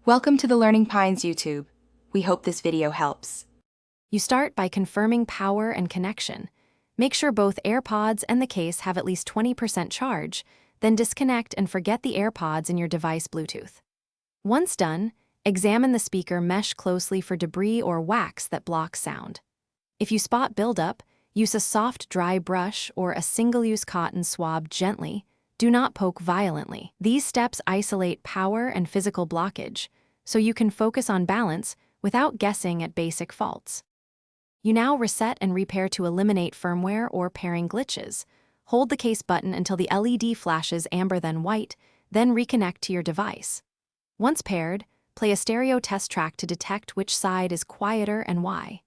Welcome to the Learning Pines YouTube. We hope this video helps. You start by confirming power and connection. Make sure both Airpods and the case have at least 20% charge, then disconnect and forget the Airpods in your device Bluetooth. Once done, examine the speaker mesh closely for debris or wax that blocks sound. If you spot buildup, use a soft, dry brush or a single-use cotton swab gently. Do not poke violently. These steps isolate power and physical blockage, so you can focus on balance without guessing at basic faults. You now reset and repair to eliminate firmware or pairing glitches. Hold the case button until the LED flashes amber then white, then reconnect to your device. Once paired, play a stereo test track to detect which side is quieter and why.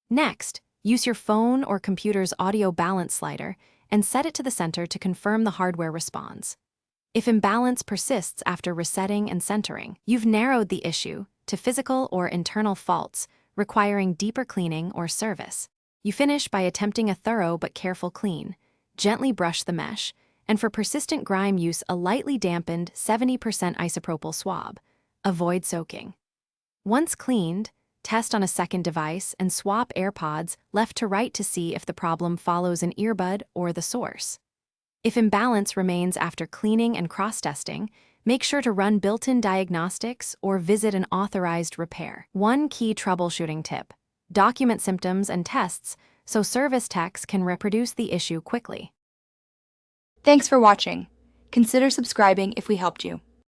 Next, use your phone or computer's audio balance slider and set it to the center to confirm the hardware responds. If imbalance persists after resetting and centering, you've narrowed the issue to physical or internal faults requiring deeper cleaning or service. You finish by attempting a thorough but careful clean. Gently brush the mesh, and for persistent grime, use a lightly dampened 70% isopropyl swab. Avoid soaking. Once cleaned, test on a second device and swap Airpods left to right to see if the problem follows an earbud or the source. If imbalance remains after cleaning and cross-testing, make sure to run built-in diagnostics or visit an authorized repair. One key troubleshooting tip: document symptoms and tests so service techs can reproduce the issue quickly. Thanks for watching. Consider subscribing if we helped you.